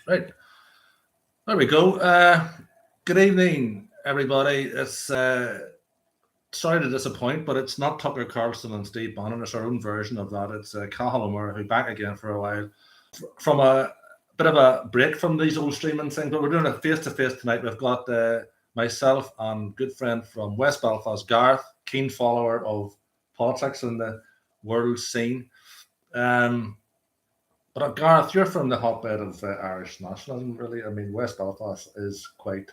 Right. There we go. Good evening, everybody. It's sorry to disappoint, but it's not Tucker Carlson and Steve Bannon. It's our own version of that. It's Cathal Gareth, who's back again for a while from a bit of a break from these old streaming things. But we're doing a face-to-face tonight. We've got myself and good friend from West Belfast, Gareth, keen follower of politics and the world scene. But Gareth, you're from the hotbed of Irish nationalism, really. I mean, West Belfast is quite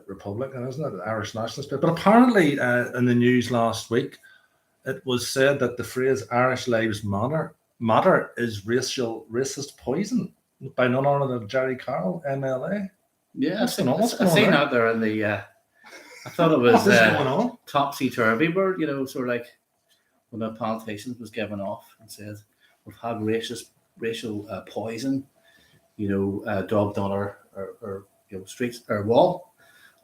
Republican, isn't it? Irish nationalist. But apparently, in the news last week, it was said that the phrase "Irish lives matter" is racist poison by none other than Jerry Carroll, MLA. Yeah, I've seen that there in the. I thought it was topsy-turvy word, sort of like when a politician was given off and said, "We've had racial poison, daubed on our streets or wall."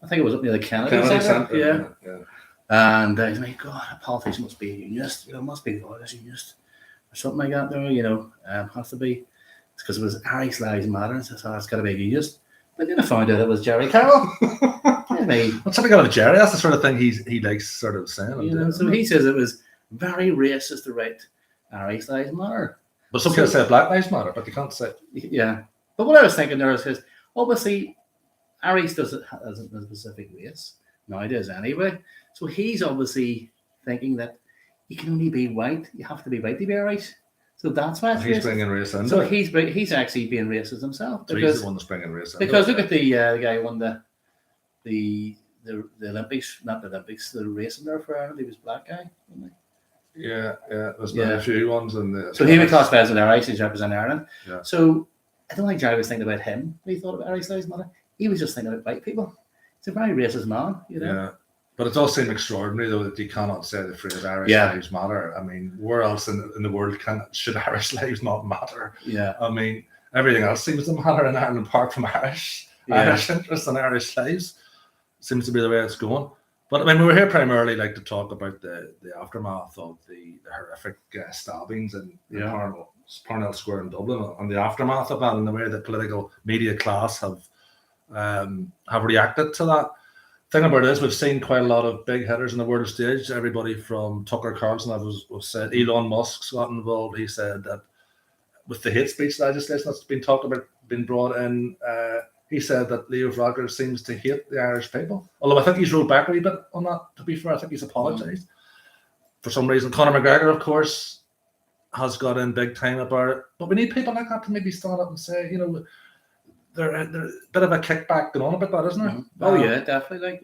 I think it was up near the Kennedy Centre. Yeah. And he's like, "God, a politician must be a unionist. Must be a unionist or something like that." There, has to be. It's because it was Irish Lives Matter. So it's got to be a unionist. But then I found out it was Jerry Carroll. What's something about Jerry? That's the sort of thing he likes sort of saying. So he says it was very racist to write Irish Lives Matter. But some people say Black Lives Matter, but they can't say. Yeah. But what I was thinking there is, obviously, Irish doesn't have a specific race nowadays anyway. So he's obviously thinking that you can only be white. You have to be white to be Irish. So that's why he's bringing race into So it. he's actually being racist himself. So he's the one that's bringing race into because look at the guy who won the Olympics, not the Olympics, the racing there for Ireland. He was a black guy, wasn't he? Yeah. There's been a few ones in the. So he would classify as an Irish. He's representing Ireland. Yeah. So I don't think Jerry was thinking about him when he thought about Irish Lives Matter. He was just thinking about white people. He's a very racist man, Yeah. But it does seem extraordinary, though, that you cannot say the phrase Irish lives matter. I mean, where else in the world should Irish lives not matter? Yeah. I mean, everything else seems to matter in Ireland apart from Irish interests and Irish lives. Seems to be the way it's going. But I mean, we were here primarily to talk about the aftermath of the horrific stabbings in Parnell Square in Dublin, and the aftermath of that, and the way the political media class have reacted to that. Thing about it is, we've seen quite a lot of big hitters in the world stage. Everybody from Tucker Carlson, was said, Elon Musk's got involved. He said that with the hate speech legislation that's been talked about, been brought in, he said that Leo Varadkar seems to hate the Irish people. Although I think he's rolled back a wee bit on that, to be fair. I think he's apologised for some reason. Conor McGregor, of course, has got in big time about it. But we need people like that to maybe stand up and say, they're a bit of a kickback going on about that, isn't there? Oh yeah, definitely.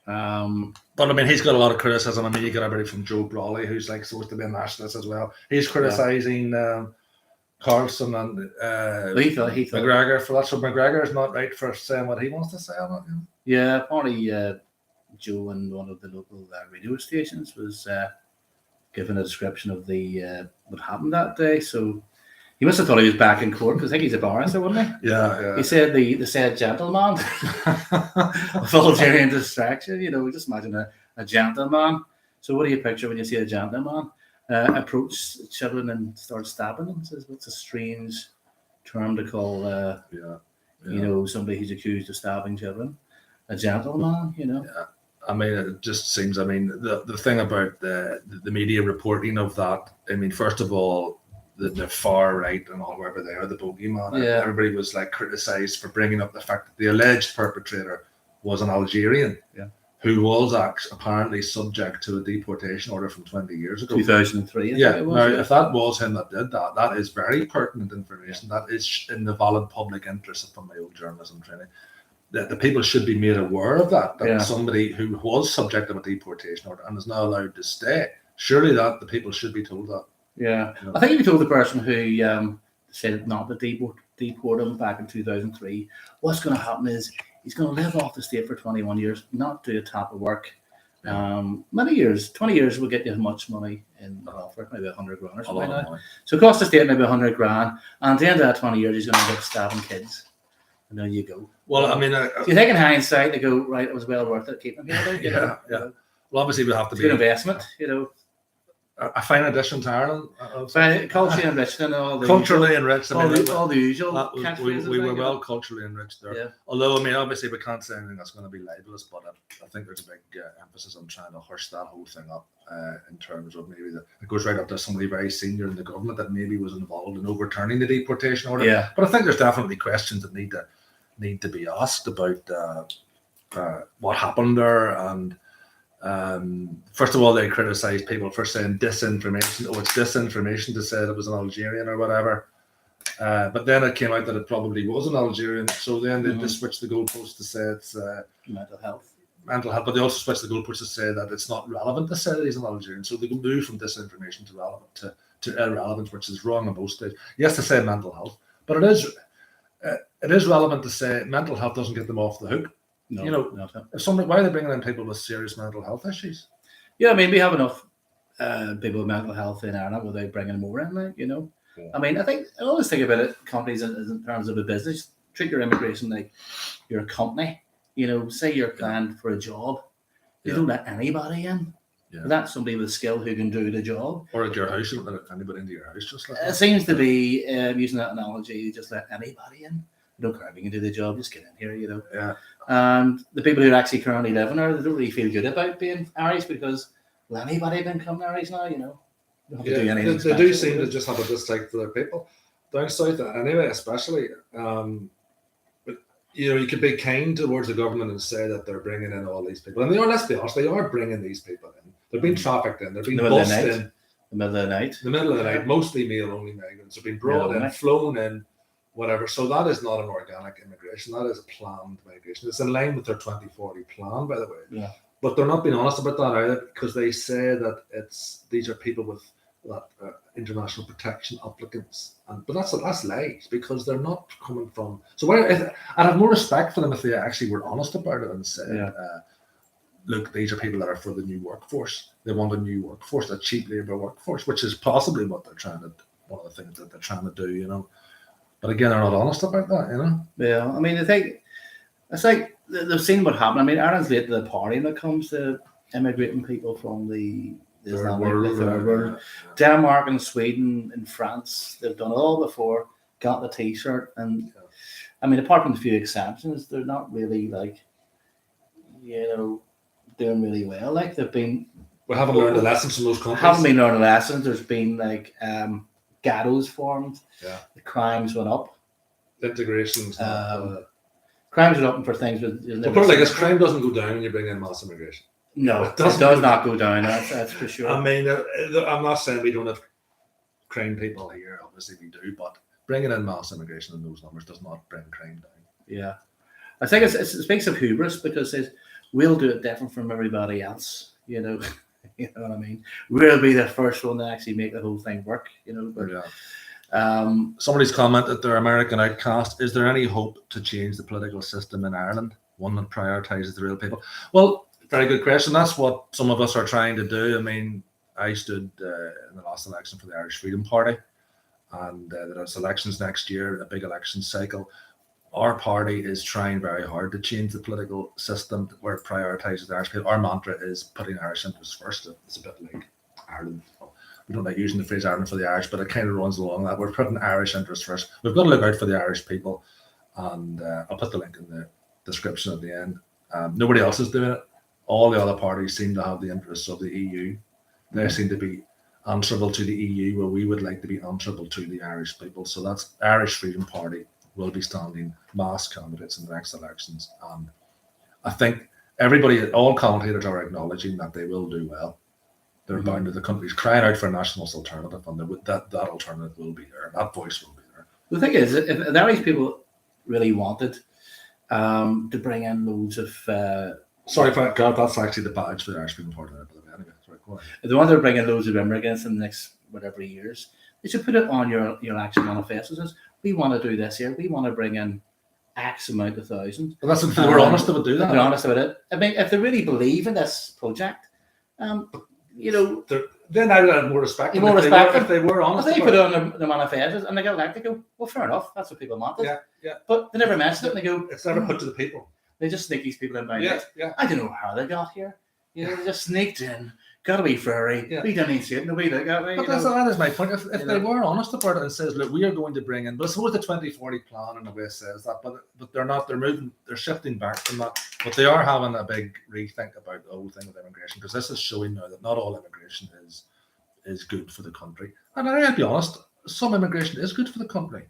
But I mean, he's got a lot of criticism. I mean, you get everybody from Joe Brawley, who's supposed to be a nationalist as well. He's criticising Carlson and McGregor for that. So McGregor is not right for saying what he wants to say about him. Yeah, apparently Joe in one of the local radio stations was given a description of the what happened that day. So he must have thought he was back in court because I think he's a barrister, wasn't he? Yeah. He said the said gentleman, a Vulgarian distraction. Just imagine a gentleman. So what do you picture when you see a gentleman approach children and start stabbing them? So it's a strange term to call. Somebody who's accused of stabbing children, a gentleman. Yeah. I mean, it just seems. I mean, the thing about the media reporting of that. I mean, first of all, the far right and all, wherever they are, the bogeyman. Yeah. Everybody was criticised for bringing up the fact that the alleged perpetrator was an Algerian, who was apparently subject to a deportation order from 20 years ago, 2003. If that was him that did that, that is very pertinent information. That is in the valid public interest from my old journalism training. That the people should be made aware of that. Somebody who was subject to a deportation order and is now allowed to stay. Surely that the people should be told that. Yeah, I think if you told the person who said not to deport him back in 2003, what's going to happen is he's going to live off the state for 21 years, not do a tap of work. Many years, 20 years will get you much money in welfare, maybe 100 grand or something like that. So it costs the state maybe 100 grand, and at the end of that 20 years, he's going to end up stabbing kids. And there you go. Well, I mean, so you think in hindsight, they go, right, it was well worth it keeping him here. Yeah. Well, obviously, we have to be an investment, a fine addition to Ireland. Culturally enriched and all the culturally enriched. All the usual. We were well culturally enriched there. Yeah. Although, I mean, obviously we can't say anything that's going to be libelous, but I think there's a big emphasis on trying to hush that whole thing up in terms of maybe it goes right up to somebody very senior in the government that maybe was involved in overturning the deportation order. Yeah. But I think there's definitely questions that need to be asked about what happened there. And first of all, they criticised people for saying disinformation. Oh, it's disinformation to say that it was an Algerian or whatever. But then it came out that it probably was an Algerian. So then they switched the goalpost to say it's mental health. But they also switched the goalpost to say that it's not relevant to say that he's an Algerian. So they can move from disinformation to relevant to irrelevant, which is wrong on both stages. Yes, to say mental health, but it is relevant to say mental health doesn't get them off the hook. No, you know, why are they bringing in people with serious mental health issues? Yeah, I mean, we have enough people with mental health in Ireland without bringing more in, like, you know. Yeah. I mean, I always think about it, companies in terms of a business, treat your immigration like you're a company. You know, say you're planned for a job, you don't let anybody in. Yeah. That's somebody with skill who can do the job. Or at your house, you don't let anybody into your house. Just like it seems to be, using that analogy, you just let anybody in. You don't care if you can do the job, just get in here, you know. Yeah. And the people who are actually currently living there, they don't really feel good about being Irish because anybody can become Irish now, you know. They do seem to just have a dislike for their people. Down south, anyway, especially. But, you know, you could be kind towards the government and say that they're bringing in all these people. And they are, let's be honest, they are bringing these people in. They're being trafficked in. They're being bussed in. The middle of the night. Mostly male-only migrants. They're being brought in, flown in, whatever. So that is not an organic immigration. That is a planned migration. It's in line with their 2040 plan, by the way. Yeah. But they're not being honest about that either, because they say that these are people with international protection applicants, but that's lies, because they're not coming from. So I'd have more respect for them if they actually were honest about it and said, look, these are people that are for the new workforce. They want a new workforce, a cheap labour workforce, which is possibly what they're trying to. One of the things that they're trying to do, you know. But again, they're not honest about that, you know. Yeah, I mean, I think it's like they've seen what happened. I mean, Ireland's late to the party when it comes to immigrating people from the third world. Denmark and Sweden and France, they've done it all before, got the T-shirt, and I mean, apart from a few exceptions, they're not really like, you know, doing really well. Like they've been. We haven't learned the lessons from those countries. Haven't been learning lessons. There's been like ghettos formed. Yeah. The crimes went up. Integrations. Crimes went up for things. But like, crime doesn't go down when you bring in mass immigration. No, it does not go down. That's for sure. I mean, I'm not saying we don't have crime people here. Obviously, we do. But bringing in mass immigration in those numbers does not bring crime down. Yeah, I think it speaks of hubris, because we'll do it different from everybody else. You know, you know what I mean. We'll be the first one to actually make the whole thing work. You know, but somebody's commented they're American outcast. Is there any hope to change the political system in Ireland, one that prioritises the real people? Well. Very good question. That's what some of us are trying to do. I mean, I stood in the last election for the Irish Freedom Party, and there's elections next year, a big election cycle. Our party is trying very hard to change the political system where it prioritises the Irish people. Our mantra is putting Irish interests first. It's a bit like Ireland. We don't like using the phrase Ireland for the Irish, but it kind of runs along that. We're putting Irish interests first. We've got to look out for the Irish people, and I'll put the link in the description at the end. Nobody else is doing it. All the other parties seem to have the interests of the EU. They seem to be answerable to the EU, where we would like to be answerable to the Irish people. So that's Irish Freedom Party will be standing mass candidates in the next elections. And I think all commentators are acknowledging that they will do well. They're bound to the countries crying out for a nationalist alternative, and that alternative will be there. That voice will be there. The thing is, if the Irish people really wanted to bring in loads of... Sorry, God, that's actually the badge for the Irish Freedom Party. Anyway, sorry, go on. If they want to bring in loads of immigrants in the next whatever years, they should put it on your action manifesto. Says, we want to do this here. We want to bring in X amount of thousands. Well, that's if they were honest, they would do that. If they're honest about it. I mean, if they really believe in this project, you know, then I would have more respect. If they were honest, if they put it on the manifestos and they get elected, they go, well, fair enough. That's what people wanted. Yeah. But they never mention it, and they go, it's never put to the people. They just sneak these people in by night. Yeah. I don't know how they got here. You know, they just sneaked in, Gotta be furry. Yeah. We don't need to see it. Nobody look at me. But that is my point. If they were honest about it and says, look, we are going to bring in, but I suppose the 2040 plan in a way says that, but they're not. They're moving. They're shifting back from that. But they are having a big rethink about the whole thing with immigration, because this is showing now that not all immigration is good for the country. And I'll be honest, some immigration is good for the country.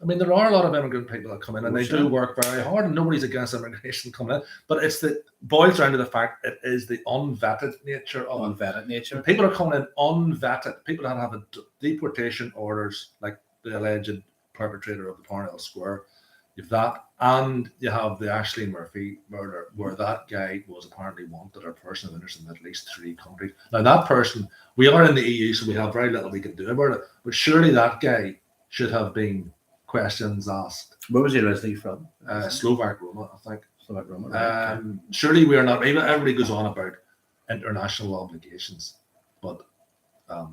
I mean, there are a lot of immigrant people that come in and they do work very hard, and nobody's against immigration coming in. But it's the boils down to the fact it is the unvetted nature of it. People are coming in unvetted. People that have deportation orders, like the alleged perpetrator of the Parnell Square. You've that, and you have the Ashley Murphy murder, where that guy was apparently wanted, or person of interest, in at least 3 countries. Now, that person, we are in the EU, so we have very little we can do about it. But surely that guy should have been questions asked. Where was he originally from? Slovak Roma, I think. Slovak Roma. Right, okay. Surely we are not. Everybody goes on about international obligations, but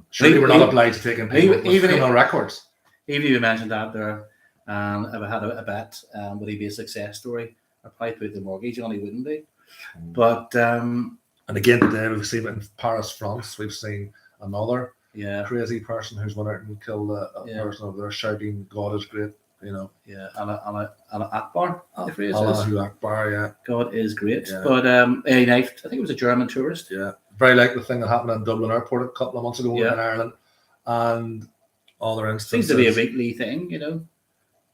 surely we're not obliged to take in people with criminal records. Even if you mentioned that there, if I had a bet, would he be a success story? I'd probably put the mortgage on. He wouldn't be. But and again today we've seen it in Paris, France. We've seen another. Crazy person who's went out and killed a person over there shouting, "God is great," you know. Yeah, Allah Akbar. Allahu Akbar, yeah. God is great. Yeah. But I think it was a German tourist. Yeah, very like the thing that happened in Dublin Airport a couple of months ago in Ireland, and other instances. Seems to be a weekly thing, you know.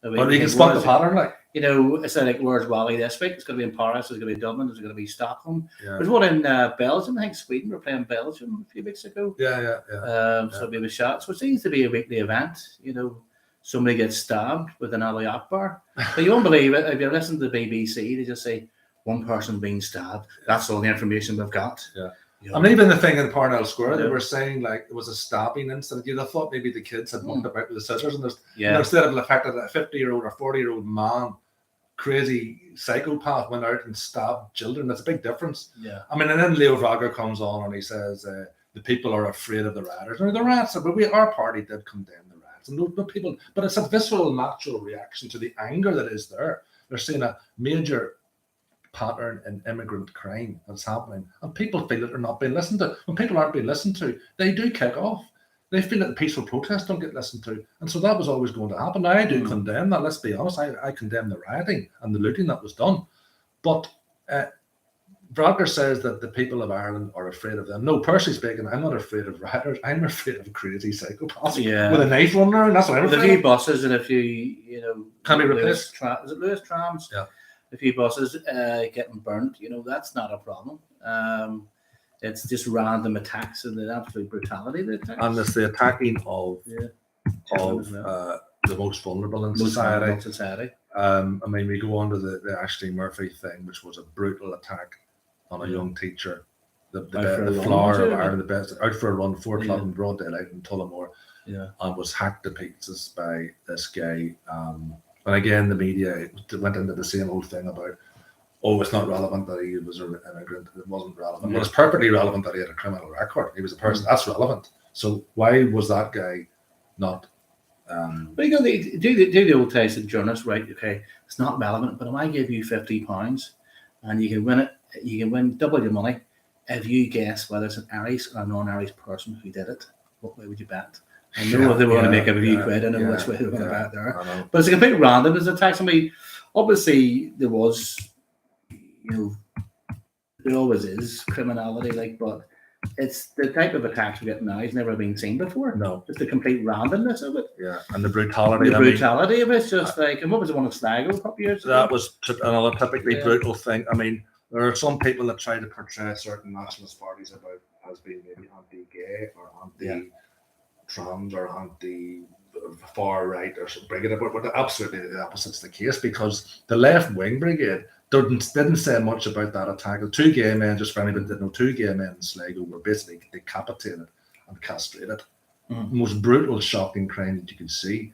But you can spot the pattern, like. You know, it's like, where's Wally this week? It's going to be in Paris, it's going to be Dublin, it's going to be Stockholm. Yeah. There's one in Belgium. I think Sweden were playing Belgium a few weeks ago. Yeah. So it'll be a shot. So it seems to be a weekly event. You know, somebody gets stabbed with an Ali Akbar. But you won't believe it. If you listen to the BBC, they just say, one person being stabbed. That's all the information we've got. Yeah. You know, I mean, even the thing in Parnell Square, they were saying like it was a stabbing incident. You'd have thought maybe the kids had mucked about with the scissors, and instead of the fact that a 50-year-old or 40-year-old man, crazy psychopath, went out and stabbed children. That's a big difference. Yeah. I mean, and then Leo Varadkar comes on and he says the people are afraid of the rioters. I mean, the riots, but our party did condemn the riots, and no people. But it's a visceral, natural reaction to the anger that is there. They're seeing a major pattern in immigrant crime that's happening, and people feel that they're not being listened to. When people aren't being listened to, they do kick off. They feel that the peaceful protests don't get listened to, and so that was always going to happen. Now, I do condemn that. Let's be honest. I condemn the rioting and the looting that was done, but Varadkar says that the people of Ireland are afraid of them. No, personally speaking, I'm not afraid of rioters. I'm afraid of crazy psychopaths with a knife running around. That's what I'm afraid of. A few buses and a few, can be replaced. Is it Lewis trams? Yeah. A few buses getting burnt. You know, that's not a problem. It's just random attacks and the absolute brutality of the attacks. And it's the attacking of the most vulnerable in society. I mean, we go on to the Ashley Murphy thing, which was a brutal attack on a young teacher. The flower of Ireland, the best, out for a run, 4 o'clock in broad daylight in Tullamore, and was hacked to pieces by this guy. And again, the media went into the same old thing about, it's not relevant that he was an immigrant. It wasn't relevant. But it's perfectly relevant that he had a criminal record. He was a person. That's relevant. So why was that guy not? But you know, they do the old test of journalists, right? Okay, it's not relevant, but if I give you £50 and you can win it, you can win double your money if you guess whether it's an Irish or a non-Irish person who did it. What way would you bet? I know if they want to make a few quid, I know which way they're going to bet there. But it's a complete random. There's a tax. I mean, obviously there was, there always is criminality, but it's the type of attacks we get now has never been seen before. No. Just the complete randomness of it. Yeah, and the brutality. The brutality of it's just and what was the one in Sligo a couple of years ago? That was another typically brutal thing. I mean, there are some people that try to portray certain nationalist parties about as being maybe anti-gay or anti-trans or anti-far right or some brigade, but absolutely the opposite's the case, because the left-wing brigade didn't say much about that attack. The 2 gay men, just for anybody that didn't know, 2 gay men in Sligo were basically decapitated and castrated. Most brutal, shocking crime that you could see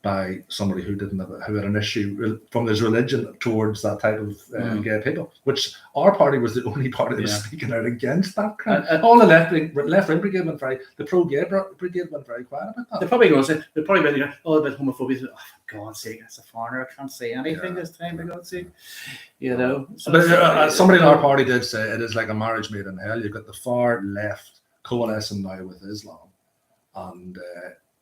by somebody who had an issue from his religion towards that type of gay people, which our party was the only party that was speaking out against that crime. All the left-wing brigade went the pro-gay brigade went very quiet about that. They're probably going to say, a bit homophobia. Oh, for God's sake, it's a foreigner. I can't say anything this time, for God's sake. So but somebody in our party did say it is like a marriage made in hell. You've got the far left coalescing now with Islam, and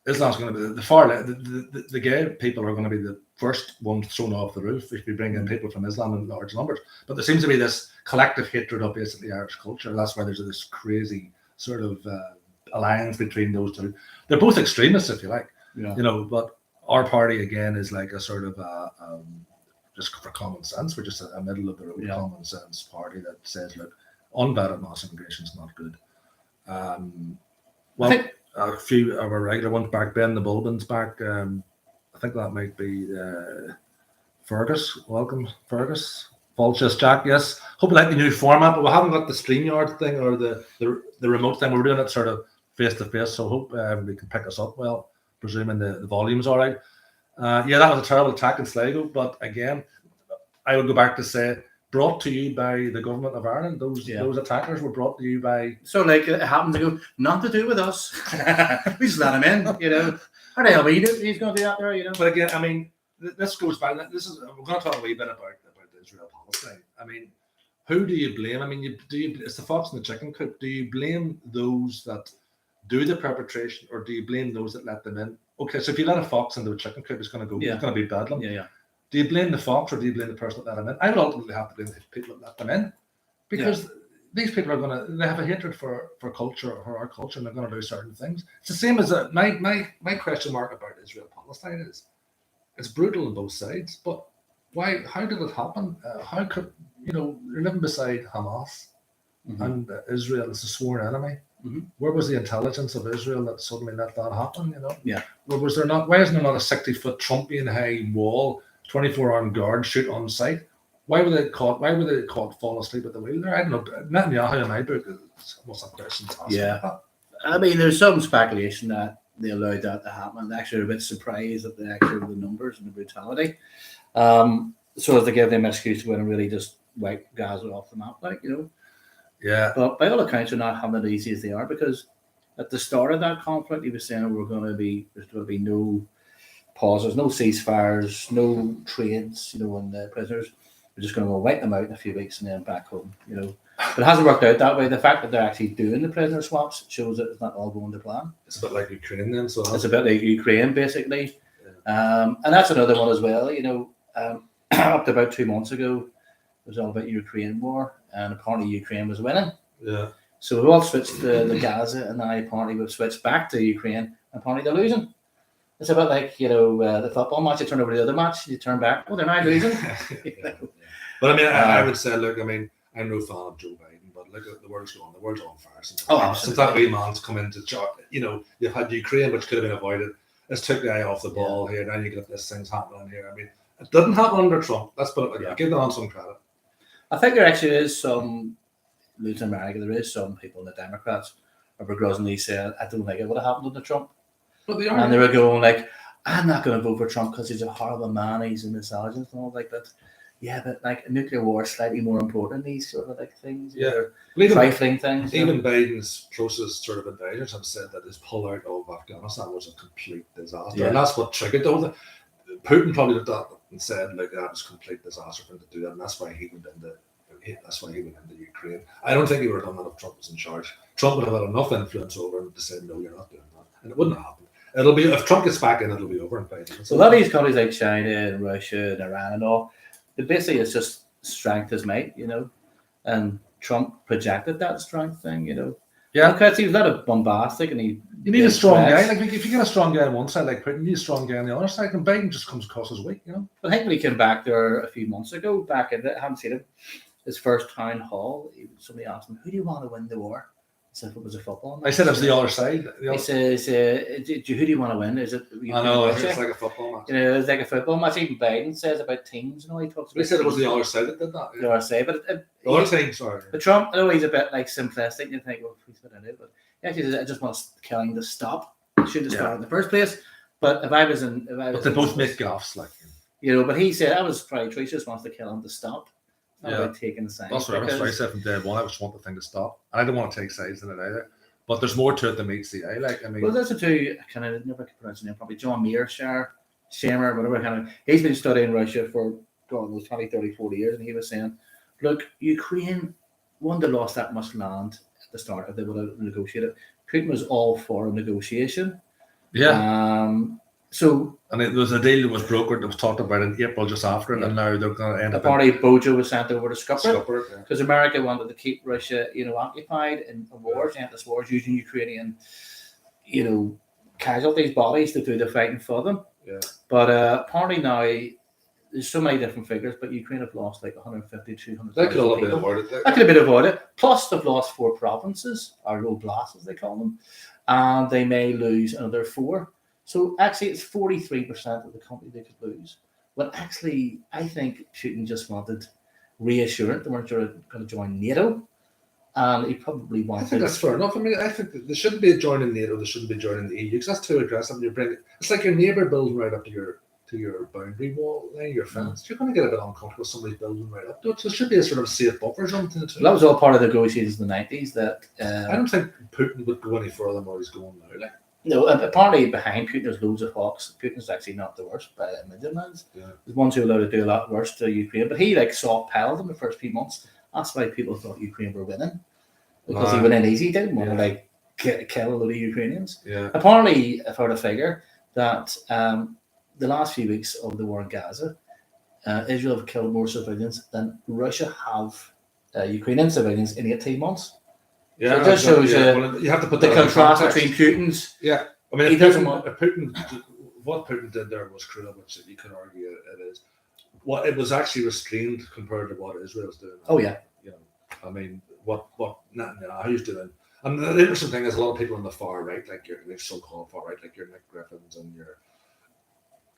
Islam's going to be the far left. The gay people are going to be the first ones thrown off the roof if we bring in people from Islam in large numbers. But there seems to be this collective hatred of basically Irish culture. That's why there's this crazy sort of alliance between those two. They're both extremists, if you like, but our party again is like a sort of just for common sense. We're just a middle of the road common sense party that says, look, unvetted mass immigration is not good. I think a few of our regular ones back, Ben the Bulbin's back. I think that might be Fergus. Welcome, Fergus. Vultures Jack, yes. Hope you like the new format, but we haven't got the StreamYard thing or the remote thing. We're doing it sort of face to face, so hope everybody can pick us up well, presuming the volume's all right. That was a terrible attack in Sligo, but again, I would go back to say, brought to you by the government of Ireland. Those attackers were brought to you by. So like it happened to go, not to do with us. We just let him in, How the hell he's going to do that there, But again, I mean, this goes back. We're going to talk a wee bit about Israel Palestine. I mean, who do you blame? I mean, it's the fox and the chicken coop. Do you blame those that do the perpetration, or do you blame those that let them in? Okay, so if you let a fox into a chicken coop, it's going to go. It's going to be bedlam. Do you blame the fox, or do you blame the person that let them in? I would ultimately have to blame the people that let them in, because these people they have a hatred for culture, or our culture, and they're going to do certain things. It's the same as my question mark about Israel Palestine is, it's brutal on both sides, but why? How did it happen? How could you're living beside Hamas and Israel is a sworn enemy? Where was the intelligence of Israel that suddenly let that happen? Where was there not? Why isn't there not a 60-foot Trumpian high wall, 24 armed guards shoot on site? Why were they caught? Why were they caught falling asleep at the wheel there? I don't know. Netanyahu in my book is almost a question to ask. Yeah, I mean, there's some speculation that they allowed that to happen. Actually, they're a bit surprised at the numbers and the brutality. So as to give them an excuse to go and really just wipe Gaza off the map, Yeah. But by all accounts, they're not having it as easy as they are, because at the start of that conflict, he was saying there's going to be no pauses, no ceasefires, no trades, and the prisoners. We're just going to go wipe them out in a few weeks and then back home, But it hasn't worked out that way. The fact that they're actually doing the prisoner swaps shows that it's not all going to plan. It's a bit like Ukraine then. So it's a bit like Ukraine, basically. Yeah. And that's another one as well, up to about 2 months ago, it was all about Ukraine war, and apparently Ukraine was winning. Yeah. So we all switched to Gaza, and now apparently we've switched back to Ukraine, and apparently they're losing. It's a bit like, the football match, you turn over to the other match, you turn back, they're now losing. But I mean, I would say, look, I mean, I'm no fan of Joe Biden, but look at the world's on fire. Since that wee man's come into charge, you've had Ukraine, which could have been avoided. Let's take the eye off the ball here. Now you get this thing's happening here. I mean, it didn't happen under Trump. Let's put it like that. Give them some credit. I think there actually is some, in America, there is some people in the Democrats who begrudgingly said, I don't think it would have happened under Trump. But they are. And they were going like, I'm not going to vote for Trump because he's a horrible man, he's a misogynist and all like that. Yeah, but like nuclear war is slightly more important, these sort of like things. Trifling things. Even Biden's closest sort of advisors have said that his pullout of Afghanistan was a complete disaster. And that's what triggered those. Putin probably looked at it and said, like, that was a complete disaster for him to do that, and that's why he went into Ukraine. I don't think he would have done that if Trump was in charge. Trump would have had enough influence over him to say, no, you're not doing that. And it wouldn't have happened. It'll be, if Trump gets back in, it'll be over in 5 minutes. So a lot of these countries like China and Russia and Iran and all, it basically is just strength is might, and Trump projected that strength thing, Yeah, because he was a lot of bombastic, and you need a strong guy. Like if you get a strong guy on one side, like Putin, you need a strong guy on the other side, and Biden just comes across as weak, But I think when he came back there a few months ago, I haven't seen him. His first town hall, somebody asked him, "Who do you want to win the war?" He said, "If it was a football match." I said it was the other side. He says, "Who do you want to win? Is it?" I know it's like a football match. It's like a football match. Even Biden says about teams. He talks. They said it was the other side that did that. The other side, but the other team. Sorry. But Trump, I know he's a bit like simplistic. You think, well, he's what I do, but actually, I just want killing to stop. Should have started in the first place. But if I was, but they both make gaffes, like But he said I was probably true. He just wants to kill him to stop. About taking the side. That's what I said from day one. I just want the thing to stop. I don't want to take sides in it either. But there's more to it than meets the eye. Well, there's the two. I never can pronounce his name. Probably John Mayer, Shamer, whatever. He's been studying Russia for 20, 30, 40 years, and he was saying, "Look, Ukraine wouldn't have lost that much land the start if they would have negotiated. Putin was all for a negotiation. Yeah. So and it was a deal that was brokered that was talked about in April just after it, and now they're going to end up. Apparently, Bojo was sent over to scupper it because America wanted to keep Russia, occupied in wars, endless wars, using Ukrainian, casualties, bodies to do the fighting for them. Yeah. But apparently now there's so many different figures, but Ukraine have lost like 150, 200. That could all have been avoided. That could have been avoided. Plus, they've lost 4 provinces, or oblasts as they call them, and they may lose another 4. So actually, it's 43% of the country they could lose. But actually, I think Putin just wanted reassurance they weren't going to join NATO, and he probably wanted. I think that's fair enough. I mean, I think they shouldn't be joining NATO. They shouldn't be joining the EU because that's too aggressive. It's like your neighbour building right up to your boundary wall, your fence. You're going to get a bit uncomfortable with somebody building right up to it. So there should be a sort of safe buffer or something. That was all part of the negotiations in the 90s. That I don't think Putin would go any further than what he's going now. No, apparently behind Putin there's loads of hawks. Putin's actually not the worst by a million miles. Yeah. There's ones who are allowed to do a lot worse to Ukraine, but he soft-pedaled in the first few months. That's why people thought Ukraine were winning, because he went in easy. Didn't want to kill a load of Ukrainians. Yeah. Apparently, I've heard a figure that the last few weeks of the war in Gaza, Israel have killed more civilians than Russia have Ukrainian civilians in 18 months. Yeah, so it just shows you have to put the contrast between Putin's. Yeah, I mean, what Putin did there was cruel, which you could argue it is. What it was actually restrained compared to what Israel's doing. Oh yeah, I mean, what Netanyahu's doing. And the interesting thing is, a lot of people on the far right, like your so-called far right, like your Nick Griffins and your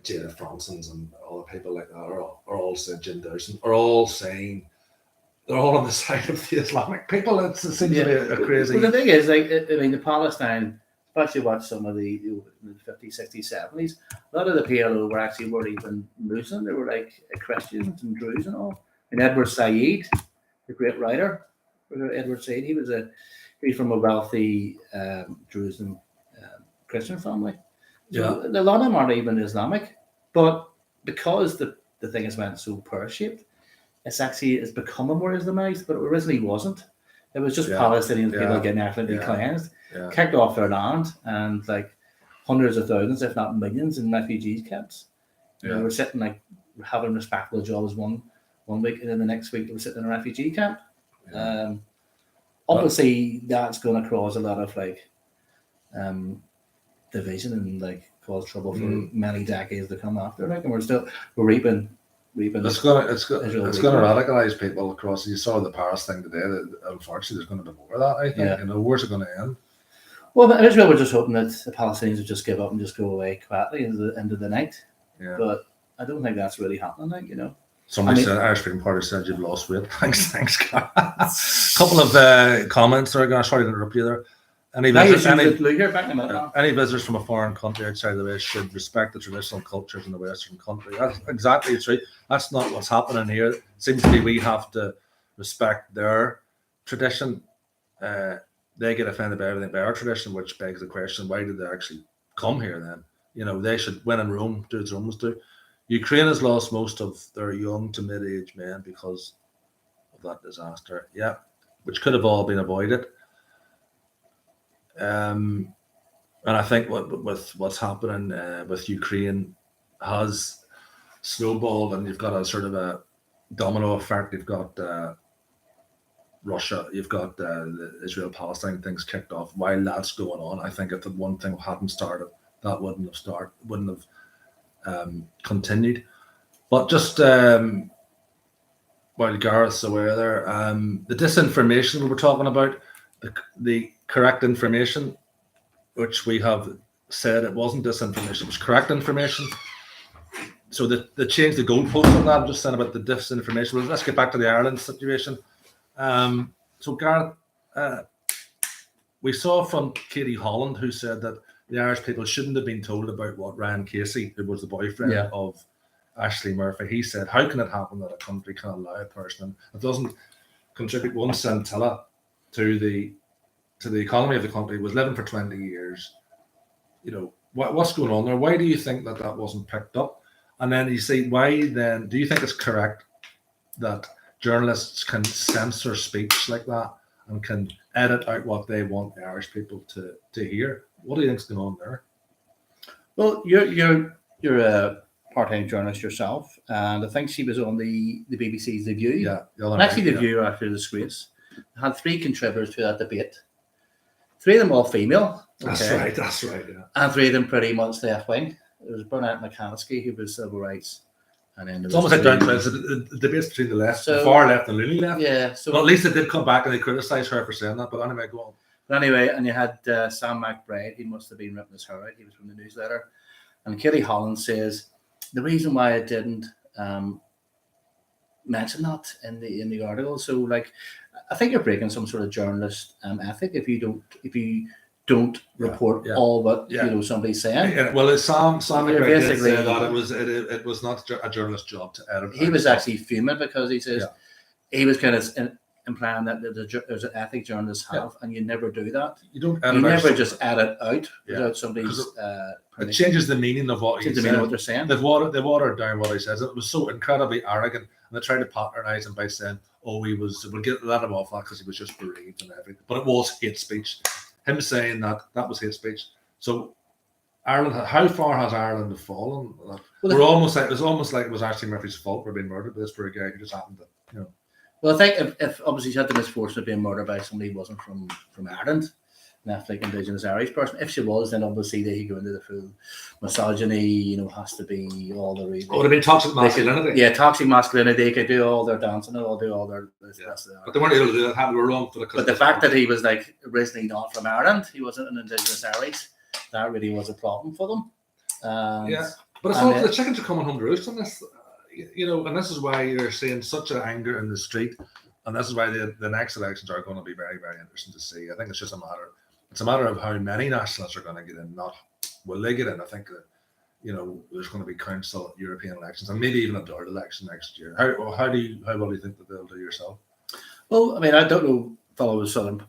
Jada Fransons and all the people like that, are all saying Jim Dawson, are all saying. They're all on the side of the Islamic people. It seems to be a crazy. Well, the thing is, the Palestine, especially watch some of the 50s, 60s, 70s, a lot of the PLO weren't even Muslim. They were like Christians and Druze and all. And Edward Said, the great writer, Edward Said, he's from a wealthy Druze and Christian family. So a lot of them aren't even Islamic. But because the thing has went so pear-shaped, it's becoming more Islamized, but it originally wasn't. It was just Palestinian people getting ethnically cleansed, kicked off their land, and like hundreds of thousands, if not millions, in refugee camps. They were sitting having respectable jobs one week, and then the next week they were sitting in a refugee camp. Obviously, that's going to cause a lot of division and cause trouble for many decades to come after. And we're reaping. It's going to radicalize people across. You saw the Paris thing today. That unfortunately, there's going to be more of that. I think. Where's it going to end? Well, in Israel, we're just hoping that the Palestinians would just give up and just go away quietly at the end of the night. Yeah. But I don't think that's really happening. Somebody said Irish Freedom Party said you've lost weight. Thanks, couple of comments. Sorry to interrupt you there. Any visitors from a foreign country outside the West should respect the traditional cultures in the Western country. That's exactly true. That's not what's happening here. It seems to be we have to respect their tradition. They get offended by everything by our tradition, which begs the question: why did they actually come here then? They should, when in Rome, do as Romans do. Ukraine has lost most of their young to mid-aged men because of that disaster. Yeah, which could have all been avoided. And I think with what's happening with Ukraine has snowballed, and you've got a sort of a domino effect. You've got Russia, you've got the Israel-Palestine things kicked off. While that's going on, I think if the one thing hadn't started, that wouldn't have continued. But just while Gareth's aware there, the disinformation we were talking about, the correct information, which we have said it wasn't disinformation, it was correct information. So they changed the goalposts on that. I'm just saying about the disinformation. Well, let's get back to the Ireland situation. So Gareth, we saw from Katie Holland, who said that the Irish people shouldn't have been told about what Ryan Casey, who was the boyfriend of Ashley Murphy, he said, how can it happen that a country can allow a person that doesn't contribute one centilla to the economy of the country, was living for 20 years. What's going on there? Why do you think that wasn't picked up? And then you say, why then do you think it's correct that journalists can censor speech like that and can edit out what they want the Irish people to hear. What do you think's going on there? Well, you're a part-time journalist yourself, and I think she was on the BBC's The View. Yeah, and actually The View are after the disgrace. They had 3 contributors to that debate. 3 of them all female. Okay? That's right. Yeah. And 3 of them pretty much left wing. It was Bernard McCaskey, who was civil rights. And then it's almost like down to the debates between the left, the far left and Looney left. Yeah. So but at least they did come back and they criticised her for saying that. But anyway, go on. But anyway, and you had Sam McBride. He must have been ripping his hair out. He was from the newsletter. And Katie Holland says, the reason why I didn't mention that in the article. So, like, I think you're breaking some sort of journalist ethic if you don't report all what somebody's saying. Yeah, well, Sam McBride did say that it was not a journalist's job to edit. He was actually fuming because he says he was kind of implying that there's an ethic journalists have, and you never do that. You don't. You never just edit out without somebody's. It changes the meaning of what he said. What they're saying. They watered down what he says. It was so incredibly arrogant, and they tried to patronise him by saying, "Oh, we'll let him off that because he was just bereaved and everything." But it was hate speech. Him saying that was hate speech. So Ireland, how far has Ireland fallen? Well, it was almost like it was Ashley Murphy's fault for being murdered by this for a guy who just happened to, Well, I think if obviously she had the misfortune of being murdered by somebody who wasn't from Ireland, an ethnic Indigenous Irish person. If she was, then obviously they go into the full misogyny. Has to be all the reasons. It would have been toxic masculinity. Toxic masculinity. They could do all their dancing and do all their. But they weren't able to do that. They were wrong for the. But the fact that he was like originally not from Ireland, he wasn't an Indigenous Irish. That really was a problem for them. But it's all the chickens are coming home to roost on this. And this is why you're seeing such an anger in the street, and this is why the next elections are going to be very, very interesting to see. I think it's just a matter of how many nationalists are going to get in. Not will they get in? I think that there's going to be council European elections and maybe even a third election next year. How well do you think that they'll do yourself? Well, I mean, I don't know, follow Southern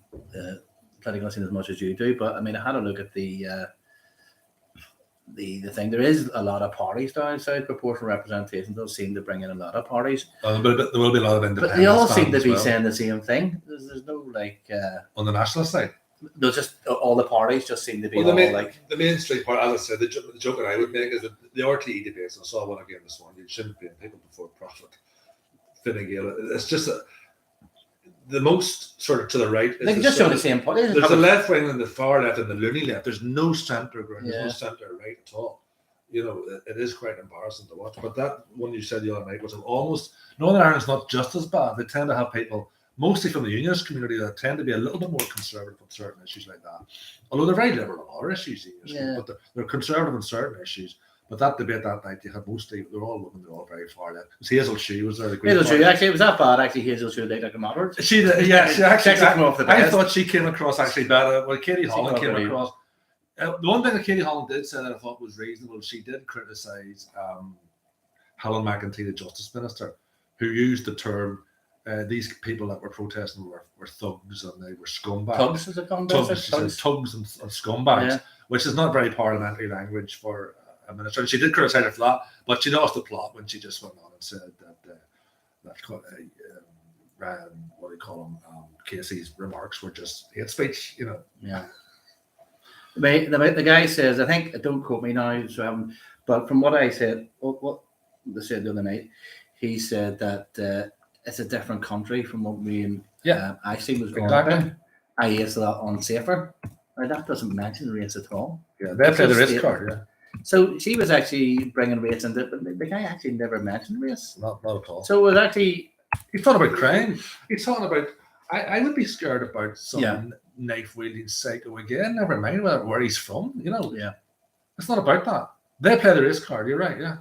political scene as much as you do, but I mean, I had a look at the thing. There is a lot of parties down south. Proportional representation does seem to bring in a lot of parties. There will be a lot of independents. But they all seem to be saying the same thing. There's no on the nationalist side. They're just all the parties just seem to be the mainstream part. As I said, the joke that I would make is that the RTE debates. I saw one again this morning. You shouldn't be people before profit. Fine Gael. It's just the most sort of to the right. They can just show the same party. There's the left wing and the far left and the loony left. There's no centre ground. There's no centre right at all. It is quite embarrassing to watch. But that one you said the other night was almost Northern Ireland's not just as bad. They tend to have people mostly from the unionist community that tend to be a little bit more conservative on certain issues like that. Although they're very liberal on other issues, but they're conservative on certain issues. But that debate that night, you had they're all women, they're all very far left. Hazel Shue was there. Hazel Shue, actually, it was that bad. Actually, Hazel Shue looked like a moderate. She actually came off the I thought she came across actually better. Well, Katie Holland came across. The one thing that Katie Holland did say that I thought was reasonable, she did criticise Helen McEntee, the Justice Minister, who used the term these people that were protesting were thugs and they were scumbags. Thugs is a thugs and scumbags, which is not very parliamentary language for a minister. And she did criticise her for that, but she lost the plot when she just went on and said that what do you call him? Casey's remarks were just hate speech. Yeah. The guy says, I think, don't quote me now, but from what I said, what they said the other night, he said that it's a different country from what me and Ashley was going up. It's a lot unsafer. Now, that doesn't mention race at all. Yeah, they play the race card, yeah. So she was actually bringing race into it, but the guy actually never mentioned race. Not at all. So it was actually... He's talking about crime. He's talking about... I would be scared about some knife-wielding psycho again, never mind where he's from, Yeah. It's not about that. They play the race card, you're right, yeah.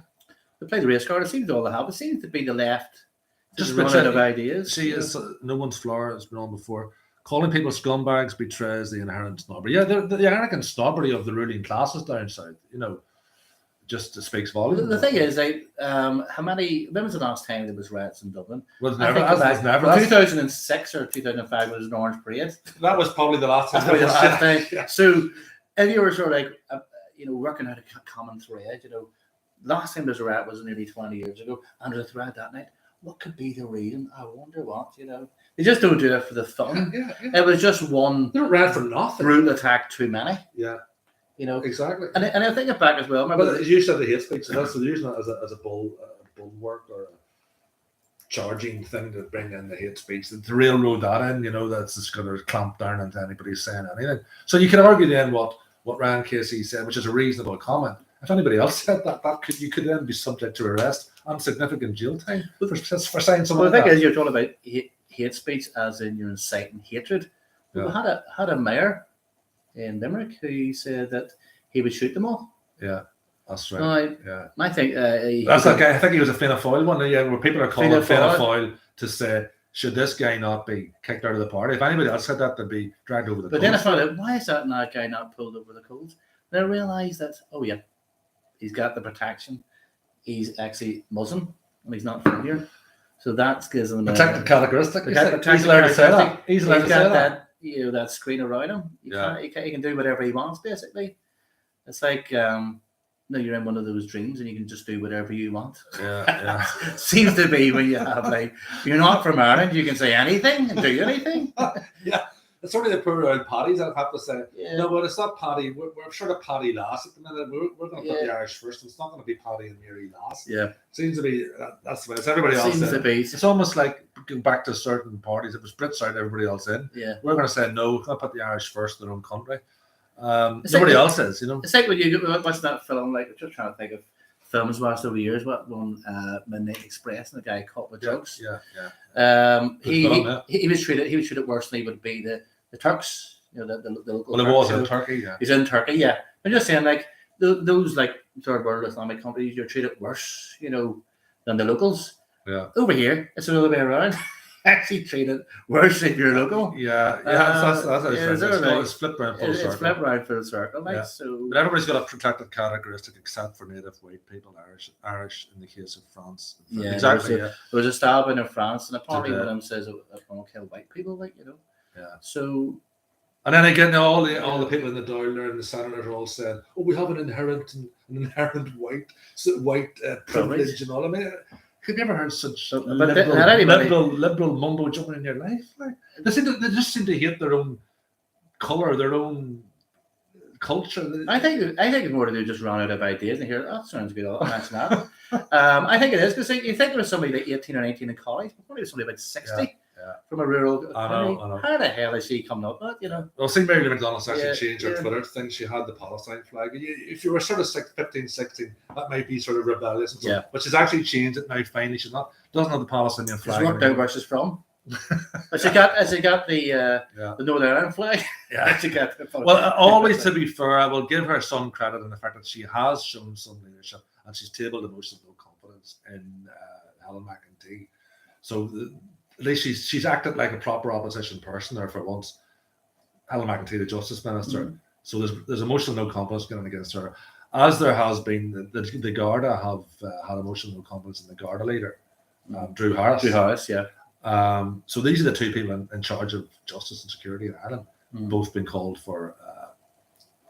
They play the race card. It seems all they have. It seems to be the left... Just run out of ideas. See, no one's floor has been on before. Calling people scumbags betrays the inherent snobbery. Yeah, the arrogant snobbery of the ruling classes down south, just speaks volumes. The thing is, when was the last time there was riots in Dublin? Well, never. 2006 or 2005 was an Orange Parade. That was probably the last time. Yeah. So, if you were sort of like, working out a common thread, last time there was a riot was nearly 20 years ago, and there was a riot that night. what could be the reason? I wonder what, They just don't do it for the fun. Yeah. It was just one. They don't rant for nothing. Brutal attack too many. Yeah. Exactly. And I think it back as well. But as you said, the hate speech, so that's using it as a bulwark or a charging thing to bring in the hate speech, to railroad that in, that's just going to clamp down into anybody saying anything. So you can argue then what Ryan Casey said, which is a reasonable comment. If anybody else said that you could then be subject to arrest and significant jail time for saying something. Well, the thing is, you're talking about hate speech as in you're inciting hatred. Yeah. We had a mayor in Limerick who said that he would shoot them all. Yeah, that's right. I think that's that guy. I think he was a Fianna Fáil one. Yeah, where people are calling Fianna Fáil to say, should this guy not be kicked out of the party? If anybody else said that, they'd be dragged over the coals. But then I found out, why is that guy not pulled over the coals? And I realised that, he's got the protection. He's actually Muslim, and he's not from here. So that gives him protected characteristic. He's allowed to say that. He's allowed to say that. That screen around him. He can do whatever he wants, basically. It's like, you're in one of those dreams and you can just do whatever you want. Yeah. Seems to be when you have, you're not from Ireland, you can say anything and do anything. Yeah. It's only the poor old Paddies, I'd have to say. Yeah. No, but it's not Paddy. We're sort of Paddy last at the minute. We're going to put the Irish first. It's not going to be Paddy and Mary last. Yeah. Seems to be, that's the way it's everybody else. Seems to be. It's almost like going back to certain parties. It was Brits out, everybody else in. Yeah. We're going to say no, we're going to put the Irish first in their own country. Nobody else is, It's like when you watch that film, I'm just trying to think of films watched over the years. What one, Midnight Express, and the guy caught with drugs. Yeah. He was treated worse than he would be the Turks, the local. Well, it was in Turkey, yeah. He's in Turkey, yeah. I'm just saying, those third world Islamic countries, you're treated worse, than the locals. Yeah. Over here, it's the other way around. Actually treated worse if you're local. Yeah. That's it's flipped around full circle. It's flipped around full circle, so. But everybody's got a protected characteristic except for native white people, Irish in the case of France. Yeah, exactly. There was a stabbing in France, and apparently one of them says, "I won't kill white people," Yeah. So. And then again, all the people in the Dáil and the senators are all saying, "Oh, we have an inherent white privilege and all." I mean, have you ever heard such liberal mumbo jumping in your life? They just seem to hate their own colour, their own culture. I think it's more to do just run out of ideas and hear that sounds good. I'll mention that. I think it is because you think there was somebody like 18 or 19 in college, but probably somebody about 60. Yeah. From a rural I know. How the hell is she coming up with, Well, see, Mary McDonald's actually changed her Twitter thing. She had the Palestine flag. If you were sort of 15, 16, that might be sort of rebellious. Yeah. But she's actually changed it now, finally. Doesn't have the Palestinian flag. She's worked out where she's from. Has she got the Northern Ireland flag? Yeah. Well, always to be fair, I will give her some credit in the fact that she has shown some leadership and she's tabled emotions of confidence in Helen McEntee. So at least she's acted like a proper opposition person there for once. Helen McEntee, the Justice Minister. Mm-hmm. So there's emotional no confidence going against her, as there has been the Garda have had emotional no confidence in the Garda leader, Drew Harris. Drew Harris, yeah. So these are the two people in charge of justice and security in Ireland, both been called for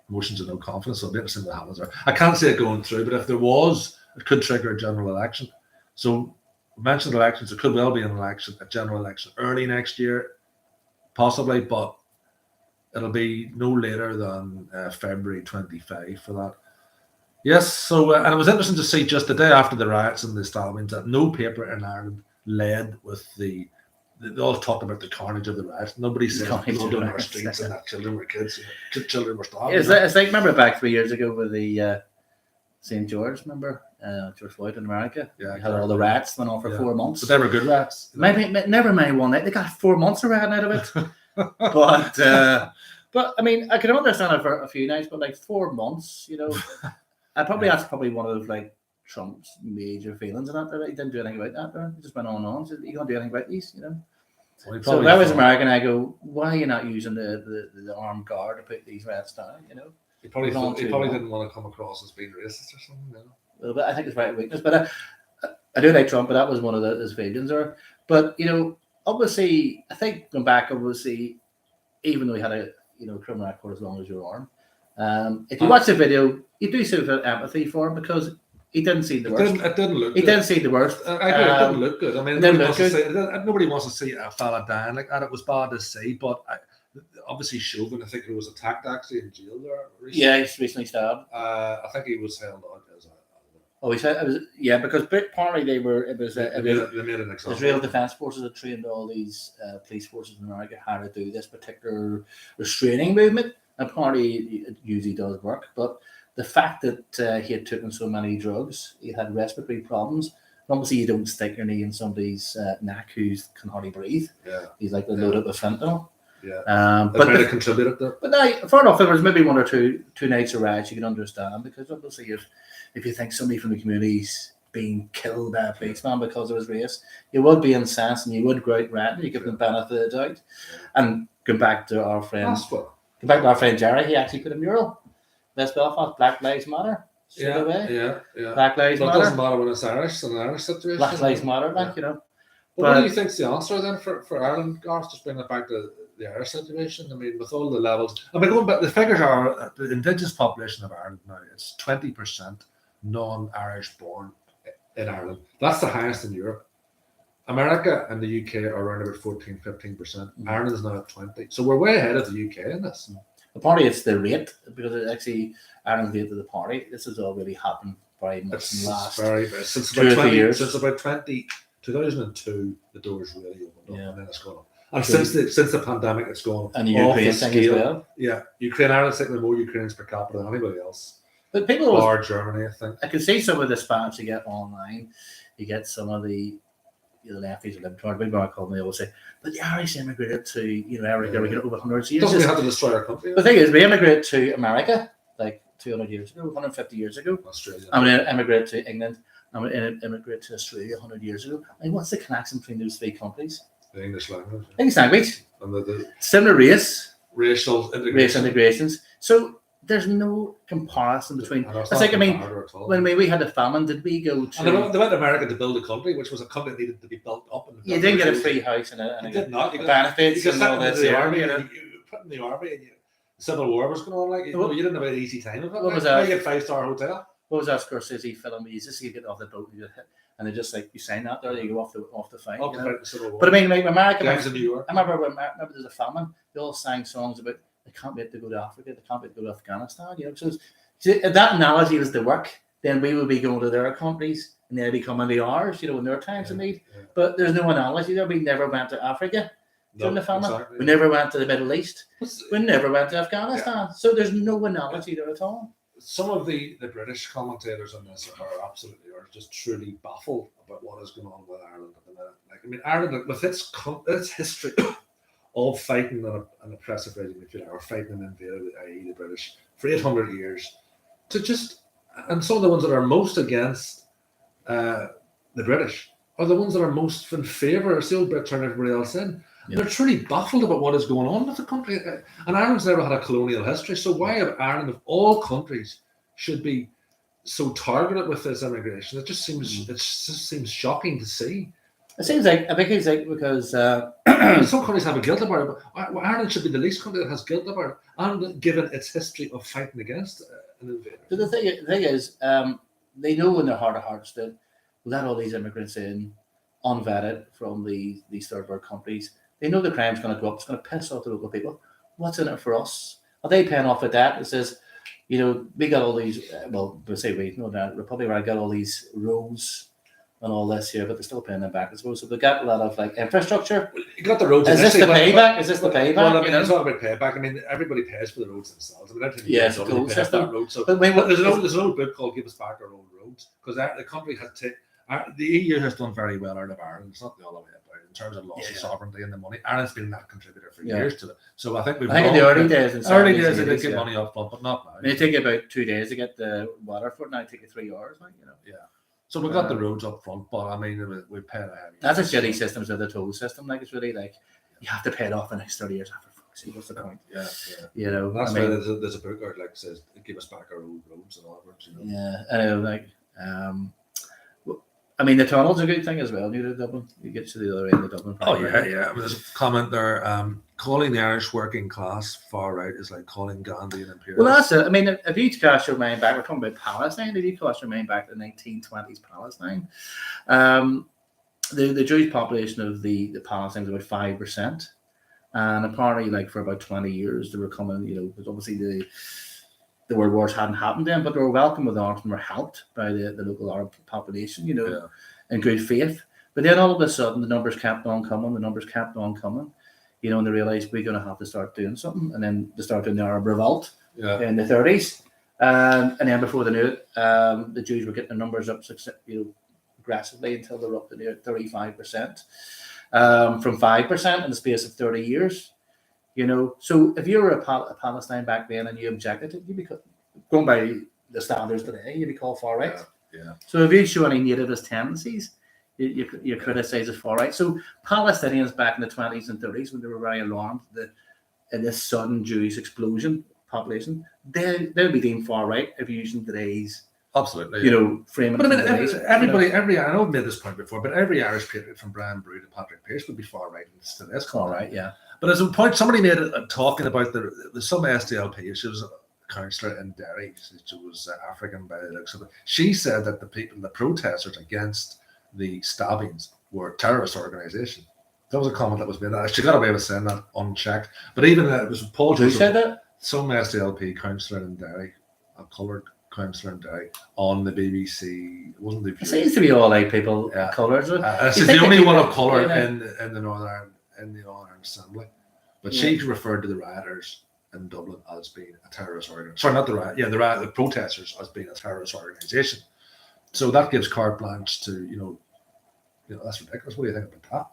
motions of no confidence. So it'll be interesting what happens there. I can't see it going through, but if there was, it could trigger a general election. So we mentioned elections, it could well be a general election early next year, possibly, but it'll be no later than February 25 for that. Yes, so and it was interesting to see just the day after the riots and the stabbings that no paper in Ireland led with they all talked about the carnage of the riots. Nobody said blood on our streets and that children were stabbed. It's like, remember back 3 years ago with the St. George, remember? George Floyd in America. Yeah, had all the rats went on for 4 months. But they were good rats. Maybe never mind one night. They got 4 months of ratting out of it. But I mean, I can understand it for a few nights, but 4 months, that's probably one of those Trump's major feelings in that. He didn't do anything about that. He just went on and on. So he can't do anything about these, So if I was American, I go, why are you not using the armed guard to put these rats down? He probably didn't want to come across as being racist or something. Well, but I think it's right weakness. But I do like Trump, but that was one of his failings there. But obviously, I think going back, obviously, even though he had a criminal record as long as your arm, if you watch the video, you do see a bit of empathy for him because he didn't see the worst. It didn't look. He didn't see the worst. I agree. It didn't look good. I mean, nobody wants to see a fella dying like that. It was bad to see, but obviously Chauvin, I think he was attacked actually in jail there recently. Yeah, he's recently stabbed. I think he was held on as a. Oh, he said it was because apparently they made an example. Israel Defense Forces had trained all these police forces in America how to do this particular restraining movement. Apparently, it usually does work, but the fact that he had taken so many drugs, he had respiratory problems. Obviously, you don't stick your knee in somebody's neck who can hardly breathe. Yeah, he's like loaded up with fentanyl. Yeah, but might have contributed there. But now, fair enough, there was maybe one or two nights of riots you can understand, because obviously if you think somebody from the community's being killed by a policeman because of his race, you would be incensed and you would go out ranting, you give them the benefit of the doubt. And going back to our friend Jerry, he actually put a mural. West Belfast, Black Lives Matter. Yeah. Black Lives Matter. It doesn't matter when it's Irish, in an Irish situation. Black Lives Matter, you know. But what do you think's the answer then for Ireland, Gareth? Just bring it back to the Irish situation. I mean, with all the levels. I mean, going back, the figures are the indigenous population of Ireland now. It's 20% non-Irish born in Ireland. That's the highest in Europe. America and the UK are around about 14-15%. Ireland is now at 20%. So we're way ahead of the UK in this. Apparently, it's the rate, because it's actually Ireland's rate to the party. This has all really happened very much in the last since about 20 years. Since about 2002, the doors really opened up, and then it's gone up. And since the pandemic, it's gone and the Ukraine thing as well. Yeah, Ukraine, Ireland's taking more Ukrainians per capita than anybody else. But people, or Germany, I think. I can see some of the spats you get online. You get some of the lefties or libertarians, big bar call them, they always say, but the Irish immigrated to America over hundreds of years. Doesn't have to destroy our country. The thing is, we immigrated to America like 200 years ago, 150 years ago. Australia. I'm going to immigrate to England. I'm going to immigrate to Australia 100 years ago. I mean, what's the connection between those three countries? The English language. English language. And the similar race. Racial integration. Race integrations. So there's no comparison between. It's like, I mean, when we had a famine, did we go to? And they went to America to build a country, which was a country that needed to be built up. You didn't get a free house and benefits and all this. You put in the army, and the Civil War was going on. Like you didn't have an easy time of it. What was that? You get 5-star hotel. What was that Scorsese film? You just get off the boat and they just like you sign that there, you go off the fight. But I mean, like America. I remember there's a famine. They all sang songs about they can't wait to go to Africa, they can't wait to go to Afghanistan. So if that analogy was to work, then we would be going to their countries and they'd be coming to ours, in their times of need. Yeah. But there's no analogy there. We never went to Africa during the famine. Exactly. We never went to the Middle East. We never went to Afghanistan. Yeah. So there's no analogy there at all. Some of the British commentators on this are just truly baffled about what is going on with Ireland at the minute. Like, I mean, Ireland, with its history of fighting an oppressive regime, or fighting an invader, i.e. the British, for 800 years, and some of the ones that are most against the British are the ones that are most in favour. It's the old Brit turn everybody else in. Yeah. They're truly baffled about what is going on with the country. And Ireland's never had a colonial history. So why have Ireland, of all countries, should be so targeted with this immigration? It just seems shocking to see. It seems like, I think it's like because some countries have a guilt about it, but Ireland should be the least country that has guilt about it, and given its history of fighting against an invader. So the thing is, they know in their heart of hearts that let all these immigrants in, unvetted from these third world countries. They know the crime's going to go up. It's going to piss off the local people. What's in it for us? Are they paying off a debt that says, we got all these, Republic of Ireland got all these roads and all this here, but they're still paying them back, I suppose. So they've got a lot of infrastructure. You got the roads. Is this the payback? Is this the payback? Well, I mean, it's not about payback. I mean, everybody pays for the roads themselves. I mean, it's a cool system. Road. So there's an old book called "Give Us Back Our Old Roads," because the country has the EU has done very well out of Ireland. It's not the other way about it in terms of loss of sovereignty and the money. Ireland's been that contributor for years to it. So I think in the early days, they did get money up front, but not now. It take you about 2 days to get the water for it. Now it take you 3 hours. Yeah. So we got the roads up front, but I mean, we paid a heavy. That's a shitty system, so the toll system. Like, it's really like you have to pay it off the next 30 years after. See, what's the point? Yeah. That's why there's a book out like says, "Give us back our old roads and all that." Yeah, I know. I mean, the tunnel's a good thing as well. Near Dublin, you get to the other end of Dublin. Yeah. There's a comment there. calling the Irish working class far right is like calling Gandhi an imperialist. Well, that's it. I mean, if you cast your mind back, we're talking about Palestine. If you cast your mind back to the 1920s Palestine, the Jewish population of the Palestine was about 5%. And apparently, like for about 20 years, they were coming, because obviously the world wars hadn't happened then, but they were welcome with arms and were helped by the local Arab population, in good faith. But then all of a sudden, the numbers kept on coming, and they realized we're going to have to start doing something. And then they started doing the Arab Revolt in the 30s. And then before they knew it, the Jews were getting their numbers up aggressively until they were up to near 35%, from 5% in the space of 30 years. So if you were a Palestine back then and you objected, you'd be going by the standards today, you'd be called far right. Yeah. So if you show any nativist tendencies, you criticize as far right. So Palestinians back in the 20s and 30s, when they were very alarmed in this sudden Jewish explosion population, they'll be deemed far right if you're using today's framing. But I mean, every I know I've made this point before, but every Irish patriot from Brian Brew to Patrick Pearce would be far right to this. Far right, yeah. But as a point, somebody made it talking about the some SDLP. She was a councillor in Derry. She was African by the looks of it. She said that the protesters against the stabbings were a terrorist organisation. That was a comment that was made. She got away with saying that unchecked. But even it was Paul Joseph. Who said that? Some SDLP councillor in Derry, a coloured councillor in Derry, on the BBC. It wasn't the. It seems to be all like people coloured. This is the only one of colour in the Northern Assembly. But she referred to the rioters in Dublin as being a terrorist organisation. Sorry, not the riot. Yeah, the protesters as being a terrorist organisation. So that gives carte blanche to that's ridiculous. What do you think about that?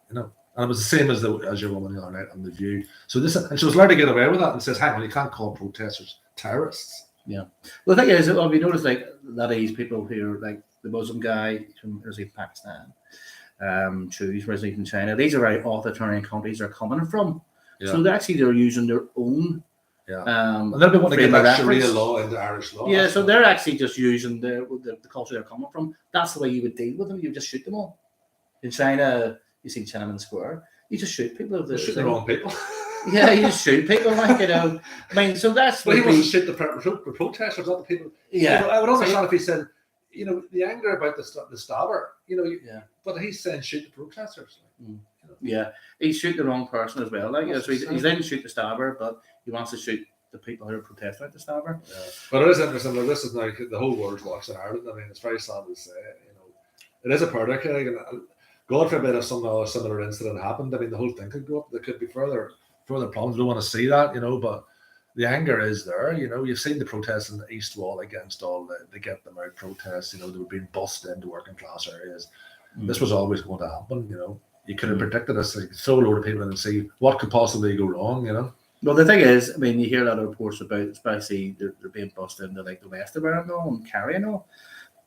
And it was the same as your woman the other night on The View. So and she was allowed to get away with that and says, hang on, you can't call protesters terrorists. Yeah. Well, the thing is, have you noticed like a lot of these people who are like the Muslim guy from Pakistan, Jews originally from China, these are very authoritarian countries they're coming from. Yeah. So they're using their own. Yeah. And they'll be wanting to get that Sharia law into Irish law. Yeah, so they're actually just using the culture they're coming from. That's the way you would deal with them. You would just shoot them all. In China, you see Tiananmen Square, you just shoot people. You shoot the wrong people. Yeah, you just shoot people, I mean, so that's. But he wants to shoot the protesters, not the people. Yeah, I would understand if he said, the anger about the stabber. But he's saying shoot the protesters. Yeah, he shoot the wrong person as well. So he didn't shoot the stabber, but he wants to shoot the people who are protesting at the stabber. Yeah. But it is interesting. Like, this is now the whole world's watching Ireland. I mean, it's very sad to say. It is a predicate. God forbid if some other similar incident happened. I mean, the whole thing could go up. There could be further problems. We don't want to see that, but the anger is there. You've seen the protests in the East Wall against all the Get Them Out protests. They were being bussed into working class areas. This was always going to happen. You could have predicted this. Like, throw a load of people in and see what could possibly go wrong. Well, the thing is, I mean, you hear a lot of reports about, especially they're being bussed into like the west of Ireland and Kerry and all.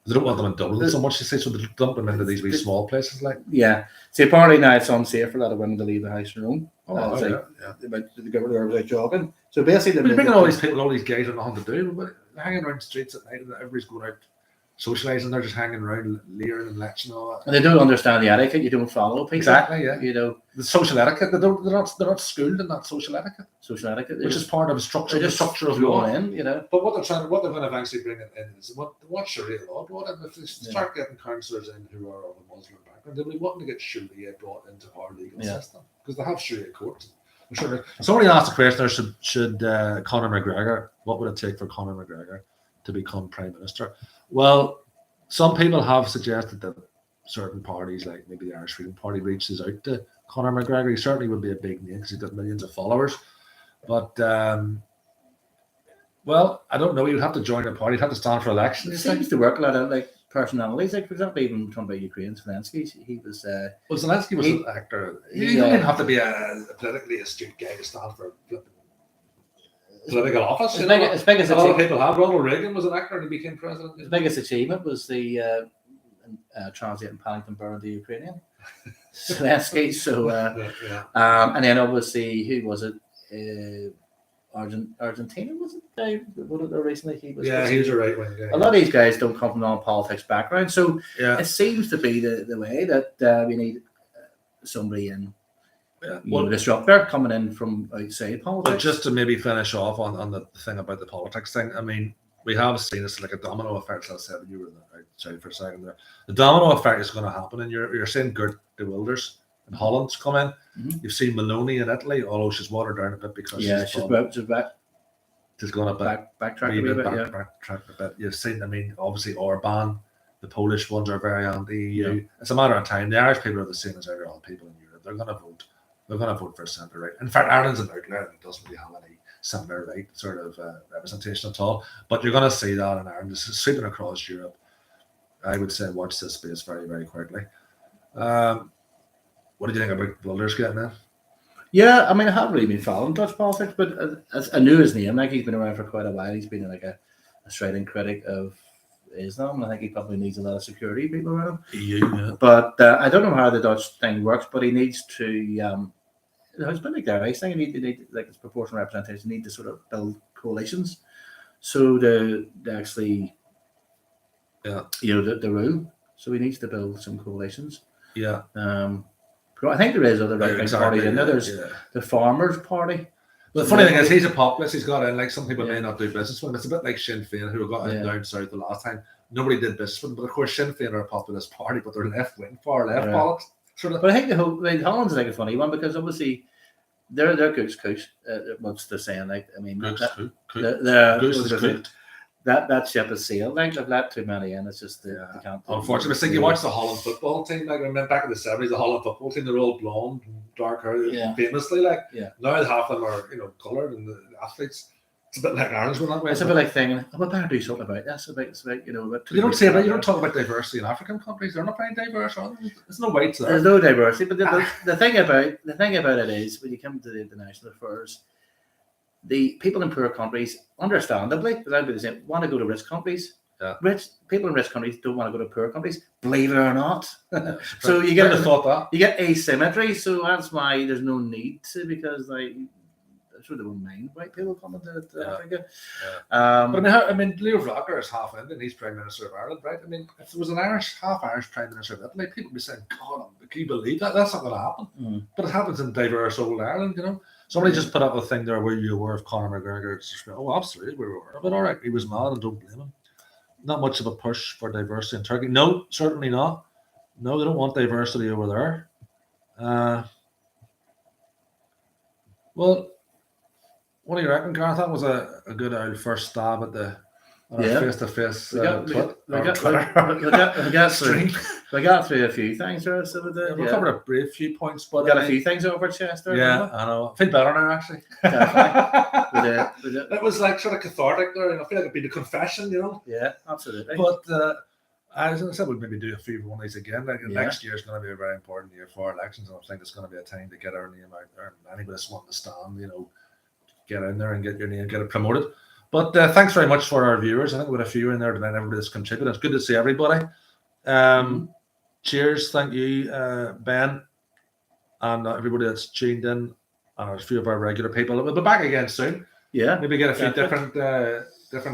They don't want them in Dublin so much, so they dump them into these wee small places like. Yeah. See, apparently now it's unsafe for a lot of women to leave the house alone. The governor was out jogging. So basically, they're bringing all these people, all these guys with nothing to do. They're hanging around the streets at night, and everybody's going out socialising. They're just hanging around, leering and lecturing and all that. And they don't understand the etiquette. You don't follow people. Exactly. Yeah. The social etiquette. They're not schooled in that social etiquette. Social etiquette, which is part of the structure. The structure of law. But what they're going to eventually bring in is what Sharia law brought in. If they start getting councillors in who are of a Muslim background, they'll be wanting to get Sharia brought into our legal system because they have Sharia courts. I'm sure. Somebody asked the question: should Conor McGregor? What would it take for Conor McGregor to become Prime Minister? Well, some people have suggested that certain parties, like maybe the Irish Freedom Party, reaches out to Conor McGregor. He certainly would be a big name because he's got millions of followers. But, well, I don't know. He would have to join a party. He'd have to stand for election. It seems to work a lot of like personalities. Like, for example, even talking about Ukraine, Zelensky, he was... Zelensky was an actor. You don't even have to be a politically astute guy to stand for political office. As big as a lot of people have. Ronald Reagan was an actor and he became president. His biggest achievement was the translating Paddington Bear into Ukrainian. Zelensky. So, and then obviously, who was it? Argentina, was it? Recently, he was. Yeah, he was a right wing guy. A lot of these guys don't come from non-politics background, so it seems to be the way that we need somebody in disruptor coming in from outside politics. But just to maybe finish off on the thing about the politics thing, I mean, we have seen it's like a domino effect. As I said, you were outside for a second there. The domino effect is going to happen, and you're seeing Geert de Wilders in Holland's come in. Mm-hmm. You've seen Meloni in Italy, although she's watered down a bit because she's back. She's going to backtrack a bit. You've seen, I mean, obviously Orban, the Polish ones are very anti-EU. Yeah. It's a matter of time. The Irish people are the same as every other people in Europe. They're going to vote. They're going to vote for centre right. In fact, Ireland's an outlier and it doesn't really have any centre right sort of representation at all. But you're going to see that in Ireland. It's sweeping across Europe. I would say watch this space very, very quickly. What did you think about Wilders getting in? Yeah, I mean, I haven't really been following Dutch politics, but I knew his name. Like, he's been around for quite a while. He's been like a strident critic of Islam. I think he probably needs a lot of security people around him. Yeah. But I don't know how the Dutch thing works, but he needs to. It's been like their race thing. They need like it's proportional representation. They need to sort of build coalitions, so they actually, the rule. So he needs to build some coalitions. Yeah. I think there is other right-wing parties in there. There's the Farmers Party. Well, the funny thing is, he's a populist. He's got in, like, some people may not do business with him. It's a bit like Sinn Féin, who got in down south the last time. Nobody did business with them. But of course, Sinn Féin are a populist party, but they're left-wing, far-left politics. Sort of. But I think Holland's like a funny one because obviously they're goose. What's they're saying? Like, I mean, that ship has sailed. Like, they've let too many in. It's just they can't. Unfortunately, I think you watch the Holland football team. Like, I remember back in the 70s, the Holland football team, they're all blonde, dark hair, famously. Like, now half of them are coloured, and the athletes. It's a bit like Ireland's one that way. It's a bit like thinking, we better do something about this. It's about you don't say about. You don't talk about diversity in African countries. They're not very diverse. There's no whites there. There's no diversity. But the thing about it is, when you come to the international affairs, the people in poor countries, understandably, because I'd be the same, want to go to rich countries. Yeah. Rich people in rich countries don't want to go to poor countries, believe it or not. So you get asymmetry. So that's why there's no need to, because I'm sure they won't mind white people coming to Africa. Yeah. But I mean, Leo Varadkar is half Indian. He's Prime Minister of Ireland, right? I mean, if there was an half Irish Prime Minister of Italy, people would be saying, "God, can you believe that? That's not going to happen." Mm. But it happens in diverse old Ireland, Somebody just put up a thing there where you were of Conor McGregor. Oh, absolutely, we were. But all right, he was mad, and don't blame him. Not much of a push for diversity in Turkey. No, certainly not. No, they don't want diversity over there. Well, what do you reckon, Gareth? That was a good old first stab at the face-to-face We got through a few things there. So we covered a brief few points, but we got a few things over chest there. Yeah, I know. I feel better now, actually. It was like sort of cathartic there, I feel like it'd be the confession, Yeah, absolutely. But as I said, we'll maybe do a few one of these again. Next year is going to be a very important year for elections, and I think it's going to be a time to get our name out there. And anybody that's wanting to stand, get in there and get your name, get it promoted. But thanks very much for our viewers. I think we had a few in there tonight. Everybody that's contributed. It's good to see everybody. Cheers, thank you, Ben, and everybody that's tuned in, and a few of our regular people. We'll be back again soon. Yeah, maybe get a few different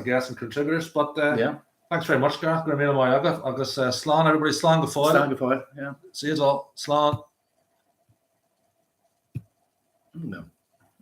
guests and contributors. But thanks very much, Gareth. Agus slán, everybody slán go fáil. Slán go fáil. Yeah. See you all. Slán. No.